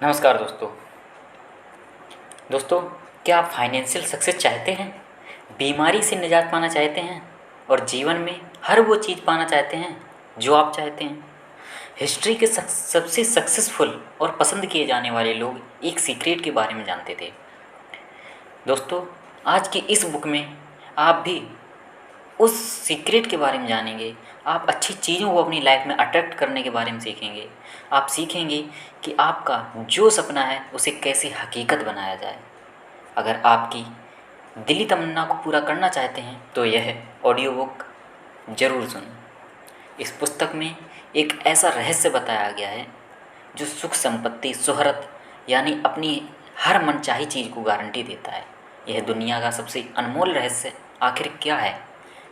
नमस्कार दोस्तों। दोस्तों, क्या आप फाइनेंशियल सक्सेस चाहते हैं, बीमारी से निजात पाना चाहते हैं और जीवन में हर वो चीज़ पाना चाहते हैं जो आप चाहते हैं? हिस्ट्री के सबसे सक्सेसफुल और पसंद किए जाने वाले लोग एक सीक्रेट के बारे में जानते थे। दोस्तों, आज की इस बुक में आप भी उस सीक्रेट के बारे में जानेंगे। आप अच्छी चीज़ों को अपनी लाइफ में अट्रैक्ट करने के बारे में सीखेंगे। आप सीखेंगे कि आपका जो सपना है उसे कैसे हकीकत बनाया जाए। अगर आपकी दिली तमन्ना को पूरा करना चाहते हैं तो यह ऑडियो बुक ज़रूर सुनें। इस पुस्तक में एक ऐसा रहस्य बताया गया है जो सुख संपत्ति शोहरत यानी अपनी हर मनचाही चीज़ को गारंटी देता है। यह दुनिया का सबसे अनमोल रहस्य आखिर क्या है,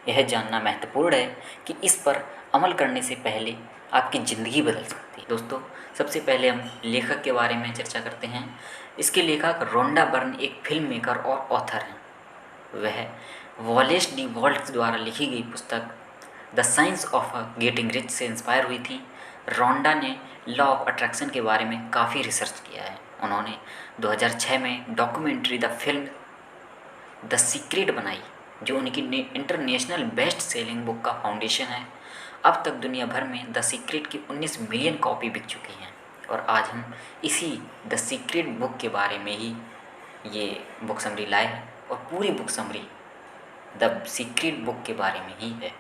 यह जानना महत्वपूर्ण है कि इस पर अमल करने से पहले आपकी ज़िंदगी बदल सकती है। दोस्तों, सबसे पहले हम लेखक के बारे में चर्चा करते हैं। इसके लेखक रोंडा बर्न एक फिल्म मेकर और ऑथर हैं। वह वॉलेस डी वॉल्ट द्वारा लिखी गई पुस्तक the science of getting rich से इंस्पायर हुई थी। रोंडा ने लॉ ऑफ अट्रैक्शन के बारे में काफ़ी रिसर्च किया है। उन्होंने 2006 में documentary the film the secret बनाई, जो उनकी इंटरनेशनल बेस्ट सेलिंग बुक का फाउंडेशन है। अब तक दुनिया भर में द सीक्रेट की 19 मिलियन कॉपी बिक चुकी हैं और आज हम इसी द सीक्रेट बुक के बारे में ही ये बुक समरी लाए हैं और पूरी book summary the secret book के बारे में ही है।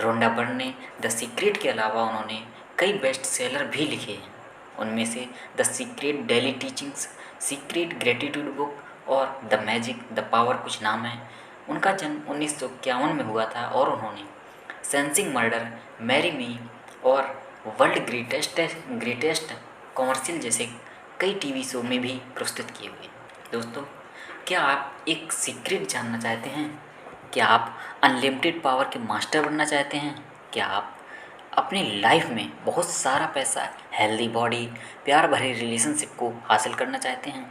रोंडा बर्न ने द सीक्रेट के अलावा उन्होंने कई बेस्ट सेलर भी लिखे हैं। उनमें से the secret daily teachings, secret gratitude book और द मैजिक द पावर कुछ नाम है। उनका जन्म 1951 में हुआ था और उन्होंने सेंसिंग मर्डर, मैरी मी और वर्ल्ड ग्रेटेस्ट कॉमर्शियल जैसे कई टीवी शो में भी प्रस्तुत किए हुए हैं। दोस्तों, क्या आप एक सीक्रेट जानना चाहते हैं? क्या आप अनलिमिटेड पावर के मास्टर बनना चाहते हैं? क्या आप अपनी लाइफ में बहुत सारा पैसा, हेल्दी बॉडी, प्यार भरे रिलेशनशिप को हासिल करना चाहते हैं?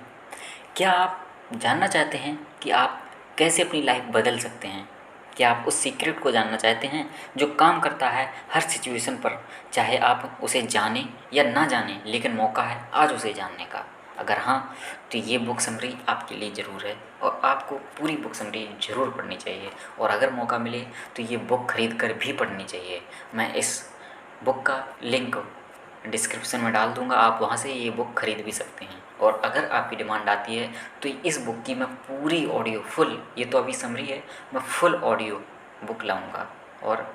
क्या आप जानना चाहते हैं कि आप कैसे अपनी लाइफ बदल सकते हैं? क्या आप उस सीक्रेट को जानना चाहते हैं जो काम करता है हर सिचुएशन पर, चाहे आप उसे जानें या ना जानें, लेकिन मौका है आज उसे जानने का? अगर हाँ, तो ये बुक समरी आपके लिए ज़रूर है और आपको पूरी बुक समरी ज़रूर पढ़नी चाहिए। और अगर मौका मिले तो ये बुक खरीद कर भी पढ़नी चाहिए। मैं इस बुक का लिंक डिस्क्रिप्शन में डाल दूंगा, आप वहाँ से ये बुक खरीद भी सकते हैं। और अगर आपकी डिमांड आती है तो इस बुक की मैं पूरी ऑडियो फुल, ये तो अभी समरी है, मैं फुल ऑडियो बुक लाऊंगा और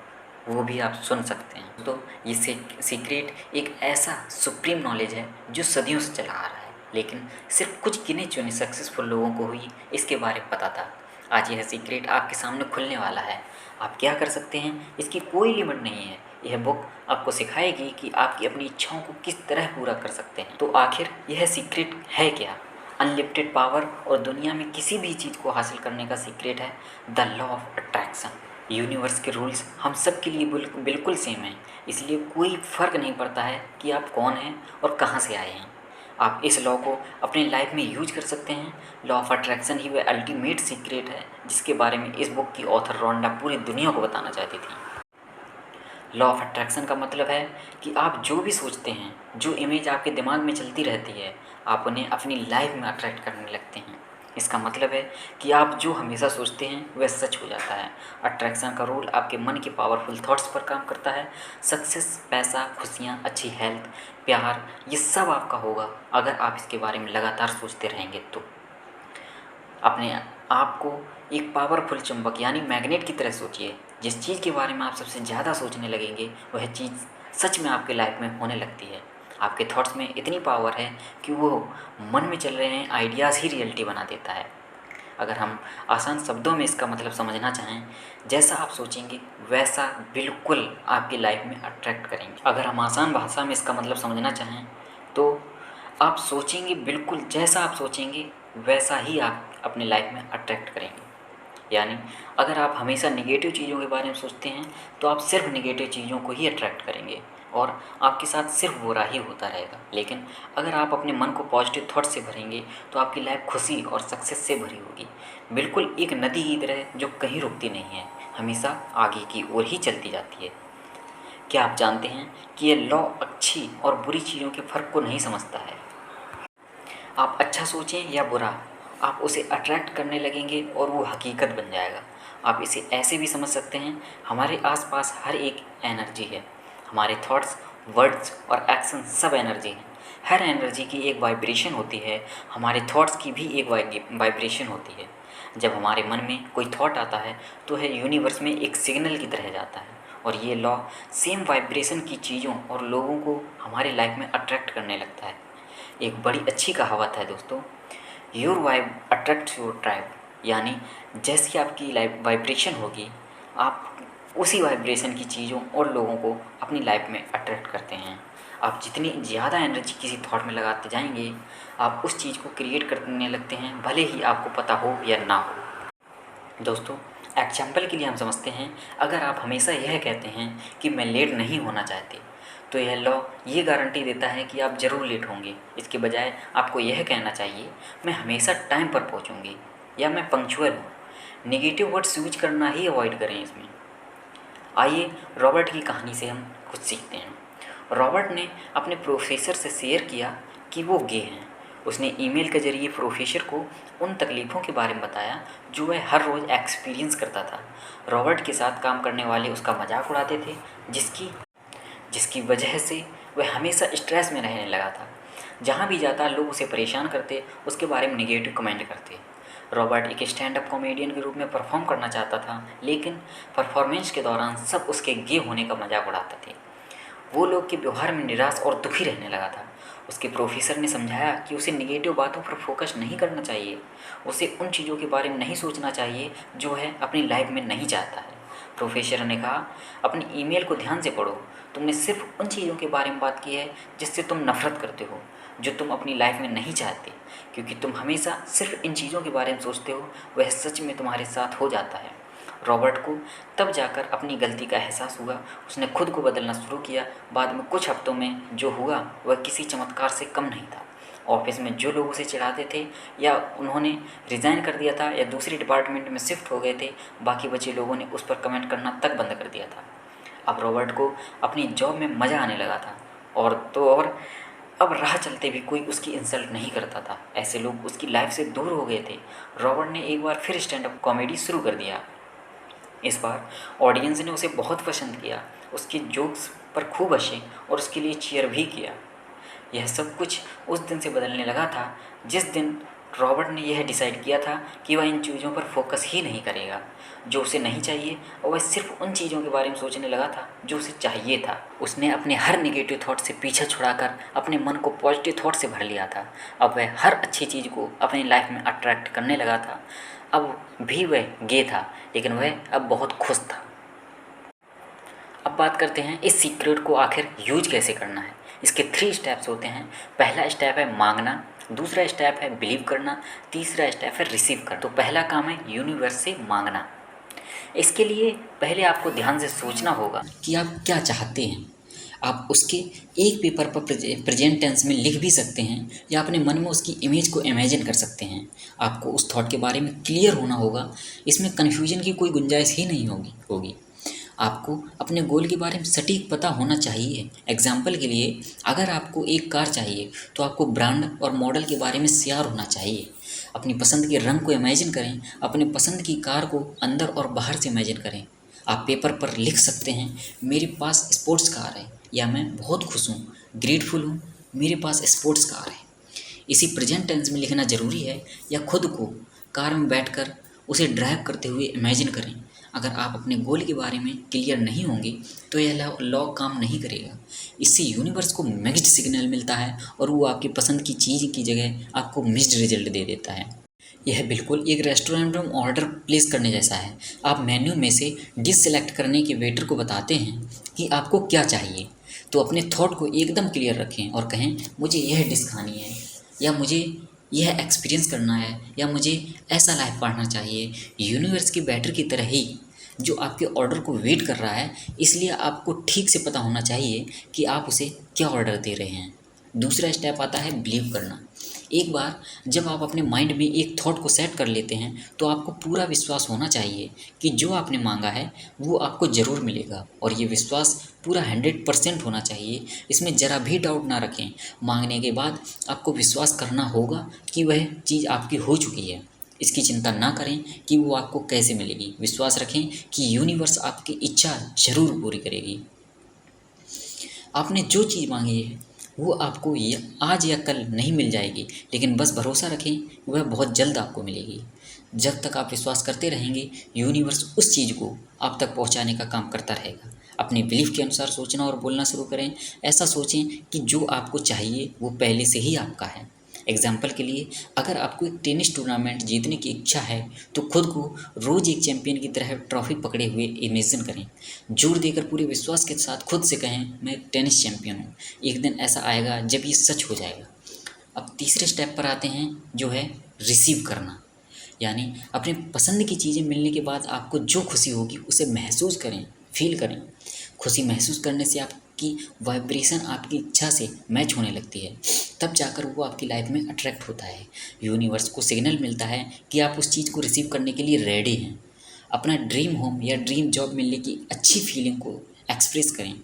वो भी आप सुन सकते हैं। तो ये सीक्रेट एक ऐसा सुप्रीम नॉलेज है जो सदियों से चला आ रहा है, लेकिन सिर्फ कुछ गिने चुने सक्सेसफुल लोगों को ही इसके बारे में पता था। आज यह सीक्रेट आपके सामने खुलने वाला है। आप क्या कर सकते हैं, इसकी कोई लिमिट नहीं है। यह बुक आपको सिखाएगी कि आपकी अपनी इच्छाओं को किस तरह पूरा कर सकते हैं। तो आखिर यह सीक्रेट है क्या? अनलिमिटेड पावर और दुनिया में किसी भी चीज़ को हासिल करने का सीक्रेट है the law of attraction. Universe के रूल्स हम सब के लिए बिल्कुल सेम हैं, इसलिए कोई फ़र्क नहीं पड़ता है कि आप कौन हैं और कहाँ से आए हैं। आप इस लॉ को अपनी लाइफ में यूज कर सकते हैं। लॉ ऑफ अट्रैक्शन ही वह अल्टीमेट सीक्रेट है जिसके बारे में इस बुक की ऑथर रोंडा पूरी दुनिया को बताना चाहती थी। लॉ ऑफ अट्रैक्शन का मतलब है कि आप जो भी सोचते हैं, जो इमेज आपके दिमाग में चलती रहती है, आप उन्हें अपनी लाइफ में अट्रैक्ट करने लगते हैं। इसका मतलब है कि आप जो हमेशा सोचते हैं वह सच हो जाता है। अट्रैक्शन का रूल आपके मन के पावरफुल थॉट्स पर काम करता है। सक्सेस, पैसा, खुशियाँ, अच्छी हेल्थ, प्यार, ये सब आपका होगा अगर आप इसके बारे में लगातार सोचते रहेंगे। तो अपने आप को एक पावरफुल चुंबक यानी मैग्नेट की तरह सोचिए। जिस चीज़ के बारे में आप सबसे ज़्यादा सोचने लगेंगे वह चीज़ सच में आपके लाइफ में होने लगती है। आपके थॉट्स में इतनी पावर है कि वो मन में चल रहे हैं आइडियाज़ ही रियलिटी बना देता है। अगर हम आसान शब्दों में इसका मतलब समझना चाहें, जैसा आप सोचेंगे वैसा बिल्कुल आपकी लाइफ में अट्रैक्ट करेंगे। अगर हम आसान भाषा में इसका मतलब समझना चाहें तो आप सोचेंगे, बिल्कुल जैसा आप सोचेंगे वैसा ही आप अपने लाइफ में अट्रैक्ट करेंगे। यानी अगर आप हमेशा निगेटिव चीज़ों के बारे में सोचते हैं तो आप सिर्फ निगेटिव चीज़ों को ही अट्रैक्ट करेंगे और आपके साथ सिर्फ बुरा ही होता रहेगा। लेकिन अगर आप अपने मन को पॉजिटिव थॉट से भरेंगे तो आपकी लाइफ खुशी और सक्सेस से भरी होगी। बिल्कुल एक नदी की तरह जो कहीं रुकती नहीं है, हमेशा आगे की ओर ही चलती जाती है। क्या आप जानते हैं कि यह लॉ अच्छी और बुरी चीज़ों के फ़र्क को नहीं समझता है? आप अच्छा सोचें या बुरा, आप उसे अट्रैक्ट करने लगेंगे और वो हकीकत बन जाएगा। आप इसे ऐसे भी समझ सकते हैं, हमारे आसपास हर एक एनर्जी है। हमारे थॉट्स, वर्ड्स और एक्शन सब एनर्जी हैं। हर एनर्जी की एक वाइब्रेशन होती है, हमारे थॉट्स की भी एक वाइब्रेशन होती है। जब हमारे मन में कोई थॉट आता है तो है यूनिवर्स में एक सिग्नल की तरह जाता है, और ये लॉ सेम वाइब्रेशन की चीज़ों और लोगों को हमारे लाइफ में अट्रैक्ट करने लगता है। एक बड़ी अच्छी कहावत है दोस्तों, your vibe attracts your tribe, यानी जैसी आपकी लाइफ वाइब्रेशन होगी, आप उसी वाइब्रेशन की चीज़ों और लोगों को अपनी लाइफ में अट्रैक्ट करते हैं। आप जितनी ज़्यादा एनर्जी किसी थॉट में लगाते जाएंगे, आप उस चीज़ को क्रिएट करने लगते हैं, भले ही आपको पता हो या ना हो। दोस्तों, एग्जाम्पल के लिए हम समझते हैं, अगर आप हमेशा यह कहते हैं कि मैं लेट नहीं होना चाहते, तो यह लॉ ये गारंटी देता है कि आप ज़रूर लेट होंगे। इसके बजाय आपको यह कहना चाहिए, मैं हमेशा टाइम पर पहुंचूंगी या मैं पंक्चुअल हूँ। नेगेटिव वर्ड्स यूज करना ही अवॉइड करें इसमें। आइए रॉबर्ट की कहानी से हम कुछ सीखते हैं। रॉबर्ट ने अपने प्रोफेसर से शेयर किया कि वो गे हैं। उसने ईमेल के जरिए प्रोफेसर को उन तकलीफ़ों के बारे में बताया जो वह हर रोज़ एक्सपीरियंस करता था। रॉबर्ट के साथ काम करने वाले उसका मजाक उड़ाते थे, जिसकी वजह से वह हमेशा स्ट्रेस में रहने लगा था। जहाँ भी जाता लोग उसे परेशान करते, उसके बारे में नेगेटिव कमेंट करते। रॉबर्ट एक स्टैंड अप कॉमेडियन के रूप में परफॉर्म करना चाहता था, लेकिन परफॉर्मेंस के दौरान सब उसके गे होने का मजाक उड़ाते थे। वो लोग के व्यवहार में निराश और दुखी रहने लगा था। उसके प्रोफेसर ने समझाया कि उसे नेगेटिव बातों पर फोकस नहीं करना चाहिए, उसे उन चीज़ों के बारे में नहीं सोचना चाहिए जो वह अपनी लाइफ में नहीं चाहता है। प्रोफेसर ने कहा, अपनी ईमेल को ध्यान से पढ़ो। तुमने सिर्फ उन चीज़ों के बारे में बात की है जिससे तुम नफरत करते हो, जो तुम अपनी लाइफ में नहीं चाहते। क्योंकि तुम हमेशा सिर्फ इन चीज़ों के बारे में सोचते हो, वह सच में तुम्हारे साथ हो जाता है। रॉबर्ट को तब जाकर अपनी गलती का एहसास हुआ। उसने खुद को बदलना शुरू किया। बाद में कुछ हफ्तों में जो हुआ वह किसी चमत्कार से कम नहीं था। ऑफिस में जो लोग उसे चिढ़ाते थे या उन्होंने रिज़ाइन कर दिया था या दूसरी डिपार्टमेंट में शिफ्ट हो गए थे, बाकी बचे लोगों ने उस पर कमेंट करना तक बंद कर दिया था। अब रॉबर्ट को अपनी जॉब में मज़ा आने लगा था, और अब राह चलते भी कोई उसकी इंसल्ट नहीं करता था। ऐसे लोग उसकी लाइफ से दूर हो गए थे। रॉबर्ट ने एक बार फिर स्टैंड अप कॉमेडी शुरू कर दिया। इस बार ऑडियंस ने उसे बहुत पसंद किया, उसके जोक्स पर खूब हंसे और उसके लिए चीयर भी किया। यह सब कुछ उस दिन से बदलने लगा था जिस दिन रॉबर्ट ने यह डिसाइड किया था कि वह इन चीज़ों पर फोकस ही नहीं करेगा जो उसे नहीं चाहिए, और वह सिर्फ उन चीज़ों के बारे में सोचने लगा था जो उसे चाहिए था। उसने अपने हर नेगेटिव थॉट से पीछा छुड़ाकर अपने मन को पॉजिटिव थॉट से भर लिया था। अब वह हर अच्छी चीज़ को अपनी लाइफ में अट्रैक्ट करने लगा था। अब भी वह गे था, लेकिन वह अब बहुत खुश था। अब बात करते हैं इस सीक्रेट को आखिर यूज कैसे करना है। इसके 3 स्टेप्स होते हैं। पहला स्टेप है मांगना, दूसरा स्टेप है बिलीव करना, तीसरा स्टेप है रिसीव करना। तो पहला काम है यूनिवर्स से मांगना। इसके लिए पहले आपको ध्यान से सोचना होगा कि आप क्या चाहते हैं। आप उसके एक पेपर पर प्रेजेंट टेंस में लिख भी सकते हैं या अपने मन में उसकी इमेज को इमेजिन कर सकते हैं। आपको उस थॉट के बारे में क्लियर होना होगा, इसमें कन्फ्यूजन की कोई गुंजाइश ही नहीं होगी। आपको अपने गोल के बारे में सटीक पता होना चाहिए। एग्जाम्पल के लिए, अगर आपको एक कार चाहिए तो आपको ब्रांड और मॉडल के बारे में श्योर होना चाहिए। अपनी पसंद के रंग को इमेजिन करें, अपने पसंद की कार को अंदर और बाहर से इमेजिन करें। आप पेपर पर लिख सकते हैं, मेरे पास स्पोर्ट्स कार है, या मैं बहुत खुश हूँ, ग्रेटफुल हूँ, मेरे पास स्पोर्ट्स कार है। इसी प्रेजेंट टेंस में लिखना ज़रूरी है, या खुद को कार में बैठकर उसे ड्राइव करते हुए इमेजिन करें। अगर आप अपने गोल के बारे में क्लियर नहीं होंगे तो यह लॉ काम नहीं करेगा। इससे यूनिवर्स को मिक्स्ड सिग्नल मिलता है और वो आपकी पसंद की चीज़ की जगह आपको मिक्स्ड रिजल्ट दे देता है। यह बिल्कुल एक रेस्टोरेंट में ऑर्डर प्लेस करने जैसा है। आप मेन्यू में से डिश सेलेक्ट करने के वेटर को बताते हैं कि आपको क्या चाहिए, तो अपने थॉट को एकदम क्लियर रखें और कहें, मुझे यह डिश खानी है, या मुझे यह एक्सपीरियंस करना है, या मुझे ऐसा लाइफ पाना चाहिए। यूनिवर्स के बैटर की तरह ही जो आपके ऑर्डर को वेट कर रहा है, इसलिए आपको ठीक से पता होना चाहिए कि आप उसे क्या ऑर्डर दे रहे हैं। दूसरा स्टेप आता है बिलीव करना। एक बार जब आप अपने माइंड में एक थॉट को सेट कर लेते हैं तो आपको पूरा विश्वास होना चाहिए कि जो आपने मांगा है वो आपको ज़रूर मिलेगा, और ये विश्वास पूरा 100% होना चाहिए। इसमें ज़रा भी डाउट ना रखें। मांगने के बाद आपको विश्वास करना होगा कि वह चीज़ आपकी हो चुकी है। इसकी चिंता ना करें कि वो आपको कैसे मिलेगी। विश्वास रखें कि यूनिवर्स आपकी इच्छा ज़रूर पूरी करेगी। आपने जो चीज़ मांगी है वो आपको आज या कल नहीं मिल जाएगी, लेकिन बस भरोसा रखें वह बहुत जल्द आपको मिलेगी। जब तक आप विश्वास करते रहेंगे, यूनिवर्स उस चीज़ को आप तक पहुंचाने का काम करता रहेगा। अपने बिलीफ के अनुसार सोचना और बोलना शुरू करें। ऐसा सोचें कि जो आपको चाहिए वो पहले से ही आपका है। एग्जाम्पल के लिए, अगर आपको एक टेनिस टूर्नामेंट जीतने की इच्छा है तो खुद को रोज़ एक चैंपियन की तरह ट्रॉफी पकड़े हुए इमेजिन करें। जोर देकर पूरे विश्वास के साथ खुद से कहें, मैं टेनिस चैंपियन हूँ। एक दिन ऐसा आएगा जब ये सच हो जाएगा। अब तीसरे स्टेप पर आते हैं, जो है रिसीव करना। यानी अपने पसंद की चीज़ें मिलने के बाद आपको जो खुशी होगी उसे महसूस करें, फील करें। खुशी महसूस करने से आपकी वाइब्रेशन आपकी इच्छा से मैच होने लगती है, तब जाकर वो आपकी लाइफ में अट्रैक्ट होता है। यूनिवर्स को सिग्नल मिलता है कि आप उस चीज़ को रिसीव करने के लिए रेडी हैं। अपना ड्रीम होम या ड्रीम जॉब मिलने की अच्छी फीलिंग को एक्सप्रेस करें।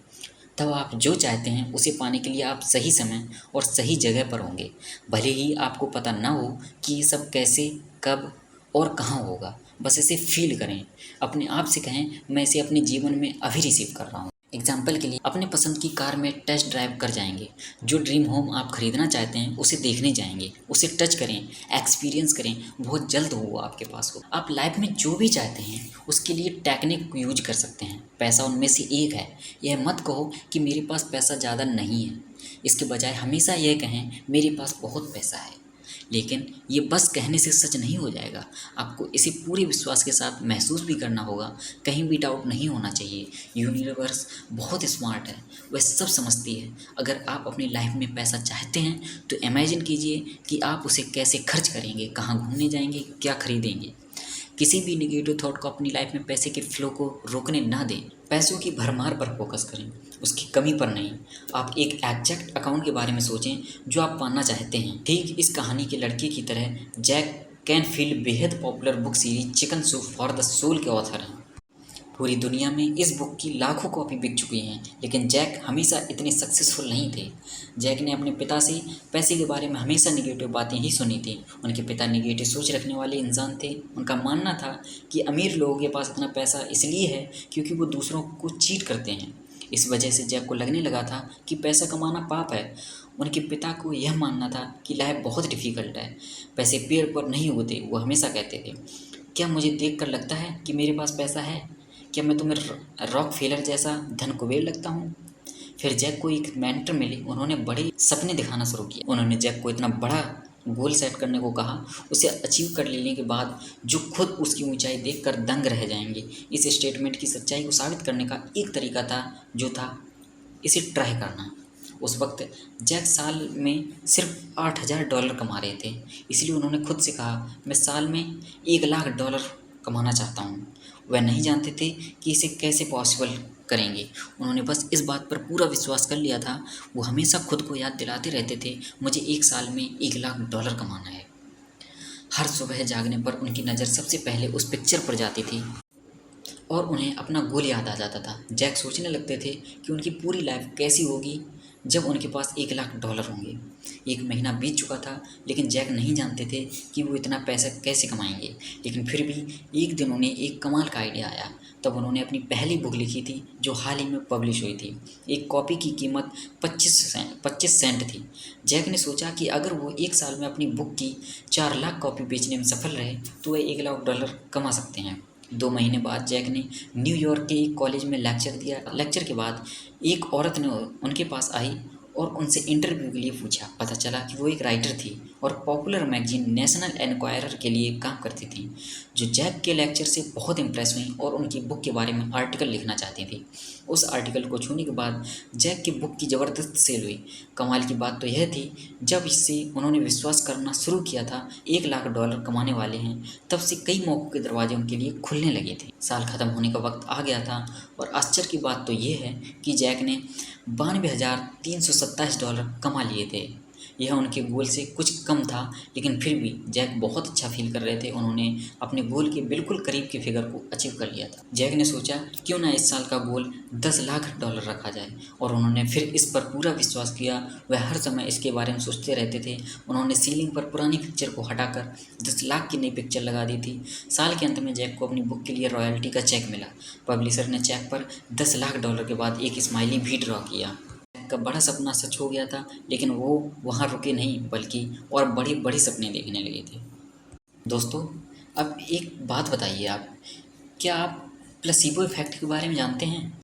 तब आप जो चाहते हैं उसे पाने के लिए आप सही समय और सही जगह पर होंगे। भले ही आपको पता ना हो कि ये सब कैसे, कब और कहाँ होगा, बस इसे फील करें। अपने आप से कहें, मैं इसे अपने जीवन में अभी रिसीव कर रहा हूँ। एग्जाम्पल के लिए, अपने पसंद की कार में टेस्ट ड्राइव कर जाएंगे। जो ड्रीम होम आप खरीदना चाहते हैं उसे देखने जाएंगे, उसे टच करें, एक्सपीरियंस करें। बहुत जल्द वो आपके पास हो। आप लाइफ में जो भी चाहते हैं उसके लिए टेक्निक यूज कर सकते हैं। पैसा उनमें से एक है। यह मत कहो कि मेरे पास पैसा ज़्यादा नहीं है। इसके बजाय हमेशा यह कहें, मेरे पास बहुत पैसा है। लेकिन ये बस कहने से सच नहीं हो जाएगा। आपको इसे पूरे विश्वास के साथ महसूस भी करना होगा। कहीं भी डाउट नहीं होना चाहिए। यूनिवर्स बहुत स्मार्ट है, वह सब समझती है। अगर आप अपनी लाइफ में पैसा चाहते हैं तो इमेजिन कीजिए कि आप उसे कैसे खर्च करेंगे, कहाँ घूमने जाएंगे, क्या खरीदेंगे। किसी भी निगेटिव थॉट को अपनी लाइफ में पैसे के फ्लो को रोकने ना दें। पैसों की भरमार पर फोकस करें, उसकी कमी पर नहीं। आप एक एग्जैक्ट अकाउंट के बारे में सोचें जो आप पाना चाहते हैं। ठीक इस कहानी के लड़के की तरह जैक कैनफील्ड बेहद popular book series chicken soup for the soul के ऑथर हैं। पूरी दुनिया में इस बुक की लाखों कॉपी बिक चुकी हैं, लेकिन जैक हमेशा इतने सक्सेसफुल नहीं थे। जैक ने अपने पिता से पैसे के बारे में हमेशा निगेटिव बातें ही सुनी थी। उनके पिता निगेटिव सोच रखने वाले इंसान थे। उनका मानना था कि अमीर लोगों के पास इतना पैसा इसलिए है क्योंकि वो दूसरों को चीट करते हैं। इस वजह से जैक को लगने लगा था कि पैसा कमाना पाप है। उनके पिता को यह मानना था कि लाइफ बहुत डिफ़िकल्ट है, पैसे पेड़ पर नहीं उगते। वो हमेशा कहते थे, क्या मुझे देख कर लगता है कि मेरे पास पैसा है? क्या मैं तुम्हें रॉक फेलर जैसा धन कुबेर लगता हूँ? फिर जैक को एक मेंटर मिले। उन्होंने बड़े सपने दिखाना शुरू किया। उन्होंने जैक को इतना बड़ा गोल सेट करने को कहा। उसे अचीव कर लेने के बाद जो खुद उसकी ऊंचाई देखकर दंग रह जाएंगे। इस स्टेटमेंट की सच्चाई को साबित करने का एक तरीका था, जो था इसे ट्राई करना। उस वक्त जैक साल में सिर्फ $8,000 कमा रहे थे, इसलिए उन्होंने खुद से कहा, मैं साल में $1,00,000 कमाना चाहता हूँ। वह नहीं जानते थे कि इसे कैसे पॉसिबल करेंगे। उन्होंने बस इस बात पर पूरा विश्वास कर लिया था। वो हमेशा खुद को याद दिलाते रहते थे, मुझे एक साल में $1,00,000 कमाना है। हर सुबह जागने पर उनकी नज़र सबसे पहले उस पिक्चर पर जाती थी और उन्हें अपना गोल याद आ जाता था। जैक सोचने लगते थे कि उनकी पूरी लाइफ कैसी होगी जब उनके पास $1,00,000 होंगे। एक महीना बीत चुका था, लेकिन जैक नहीं जानते थे कि वो इतना पैसा कैसे कमाएंगे। लेकिन फिर भी एक दिन उन्हें एक कमाल का आइडिया आया। तब उन्होंने अपनी पहली बुक लिखी थी, जो हाल ही में पब्लिश हुई थी। एक कॉपी की कीमत 25 सेंट थी। जैक ने सोचा कि अगर वो एक साल में अपनी बुक की 4 लाख कॉपी बेचने में सफल रहे तो वह $1,00,000 कमा सकते हैं। 2 महीने बाद जैक ने न्यूयॉर्क के एक कॉलेज में लेक्चर दिया। लेक्चर के बाद एक औरत ने उनके पास आई और उनसे इंटरव्यू के लिए पूछा। पता चला कि वो एक राइटर थी और पॉपुलर मैगजीन नेशनल एनक्वायरर के लिए काम करती थीं, जो जैक के लेक्चर से बहुत इम्प्रेस हुई और उनकी बुक के बारे में आर्टिकल लिखना चाहती थी। उस आर्टिकल को छूने के बाद जैक की बुक की ज़बरदस्त सेल हुई। कमाल की बात तो यह थी, जब इससे उन्होंने विश्वास करना शुरू किया था $1 लाख कमाने वाले हैं, तब से कई मौक़ों के दरवाजे उनके लिए खुलने लगे थे। साल ख़त्म होने का वक्त आ गया था और आश्चर्य की बात तो ये है कि जैक ने $92,327 कमा लिए थे। यह उनके गोल से कुछ कम था, लेकिन फिर भी जैक बहुत अच्छा फील कर रहे थे। उन्होंने अपने गोल के बिल्कुल करीब के फिगर को अचीव कर लिया था। जैक ने सोचा क्यों ना इस साल का गोल $10 लाख रखा जाए, और उन्होंने फिर इस पर पूरा विश्वास किया। वह हर समय इसके बारे में सोचते रहते थे। उन्होंने सीलिंग पर पुरानी पिक्चर को हटाकर 10 लाख की नई पिक्चर लगा दी थी। साल के अंत में जैक को अपनी बुक के लिए रॉयल्टी का चेक मिला। पब्लिशर ने चेक पर $10 लाख के बाद एक स्माइली भी ड्रॉ किया। का बड़ा सपना सच हो गया था, लेकिन वो वहाँ रुके नहीं, बल्कि और बड़े बड़े सपने देखने लगे थे। दोस्तों, अब एक बात बताइए आप, क्या आप प्लेसिबो इफ़ेक्ट के बारे में जानते हैं?